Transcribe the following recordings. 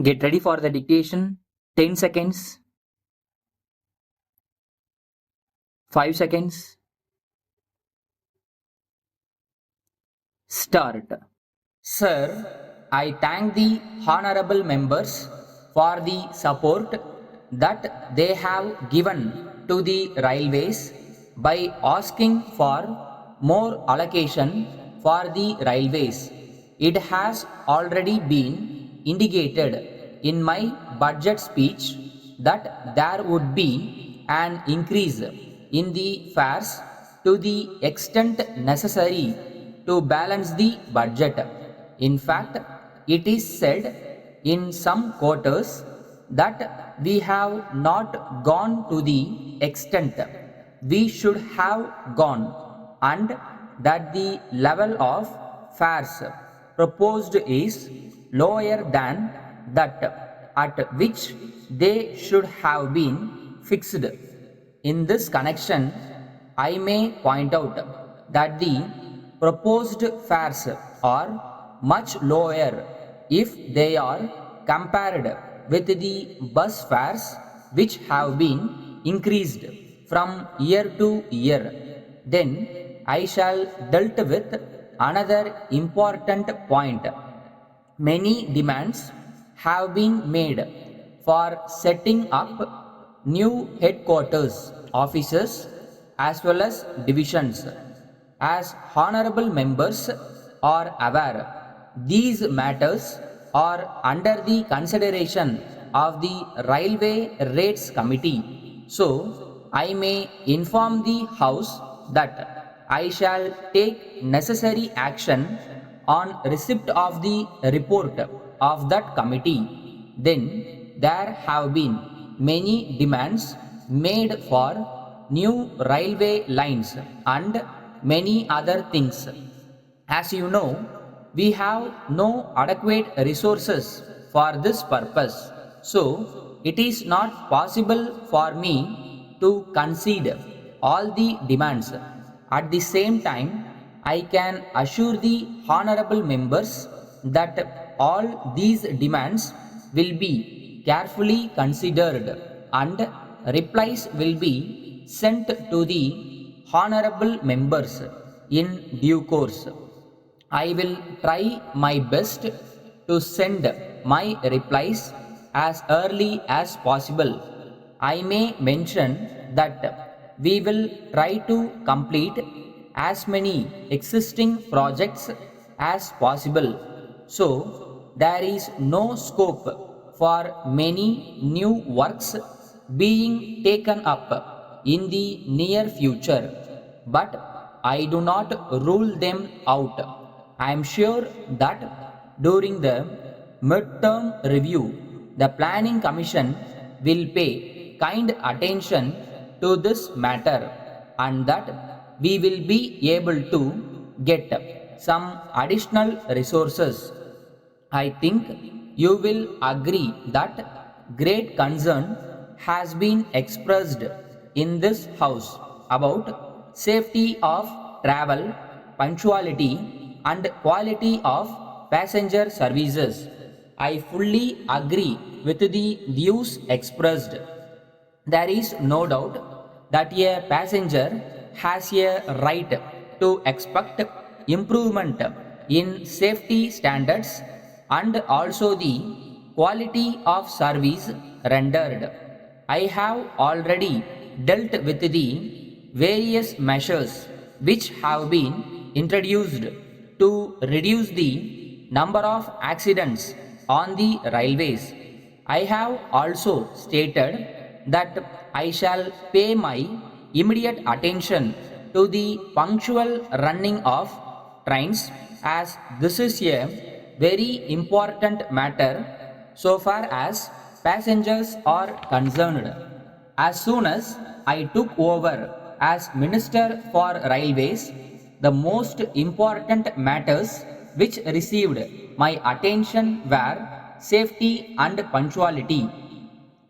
Get ready for the dictation. 10 seconds, 5 seconds, start. Sir, I thank the honorable members for the support that they have given to the railways by asking for more allocation for the railways. It has already been indicated in my budget speech that there would be an increase in the fares to the extent necessary to balance the budget. In fact, it is said in some quarters that we have not gone to the extent we should have gone, and that the level of fares proposed is lower than that at which they should have been fixed. In this connection, I may point out that the proposed fares are much lower if they are compared with the bus fares which have been increased from year to year. Then I shall dealt with another important point. Many demands have been made for setting up new headquarters, offices, as well as divisions. As honorable members are aware, these matters are under the consideration of the Railway Rates Committee. So, I may inform the House that I shall take necessary action on receipt of the report of that committee. Then there have been many demands made for new railway lines and many other things. As you know, we have no adequate resources for this purpose, so it is not possible for me to concede all the demands. At the same time, I can assure the honorable members that all these demands will be carefully considered and replies will be sent to the honorable members in due course. I will try my best to send my replies as early as possible. I may mention that we will try to complete as many existing projects as possible. So, there is no scope for many new works being taken up in the near future, but I do not rule them out. I am sure that during the midterm review, the Planning Commission will pay kind attention to this matter and that we will be able to get some additional resources. I think you will agree that great concern has been expressed in this house about safety of travel, punctuality and quality of passenger services. I fully agree with the views expressed. There is no doubt that a passenger has a right to expect improvement in safety standards and also the quality of service rendered. I have already dealt with the various measures which have been introduced to reduce the number of accidents on the railways. I have also stated that I shall pay my immediate attention to the punctual running of trains, as this is a very important matter so far as passengers are concerned. As soon as I took over as Minister for Railways, the most important matters which received my attention were safety and punctuality.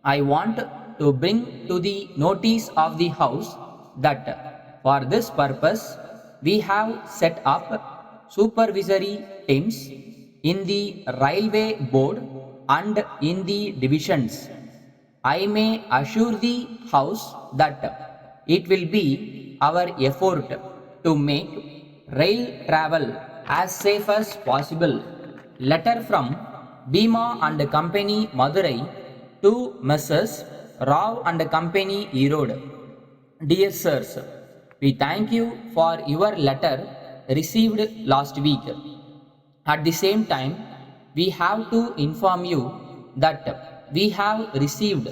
I want to bring to the notice of the House that for this purpose we have set up supervisory teams in the Railway Board and in the divisions. I may assure the House that it will be our effort to make rail travel as safe as possible. Letter from Bhima and Company, Madurai, to Messrs. Rao and Company, Erode. Dear sirs, we thank you for your letter received last week. At the same time, we have to inform you that we have received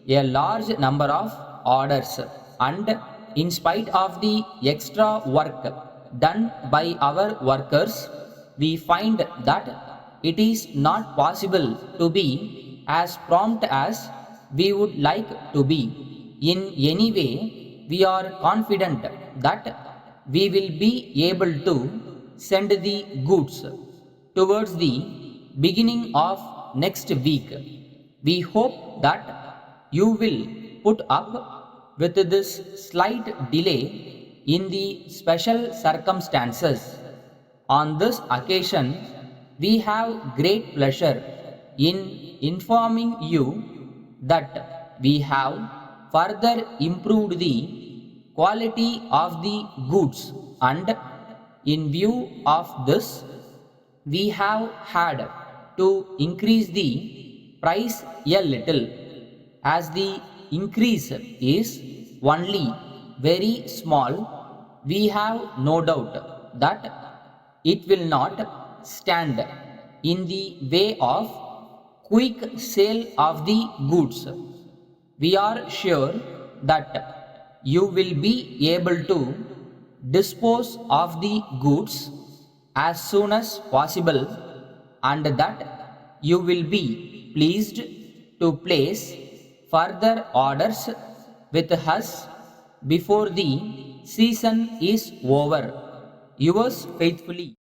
a large number of orders, and in spite of the extra work done by our workers, we find that it is not possible to be as prompt as we would like to be. In any way, we are confident that we will be able to send the goods towards the beginning of next week. We hope that you will put up with this slight delay in the special circumstances. On this occasion, we have great pleasure in informing you that we have further improved the quality of the goods, and in view of this, we have had to increase the price a little. As the increase is only very small, we have no doubt that it will not stand in the way of quick sale of the goods. We are sure that you will be able to dispose of the goods as soon as possible, and that you will be pleased to place further orders with us before the season is over. Yours faithfully,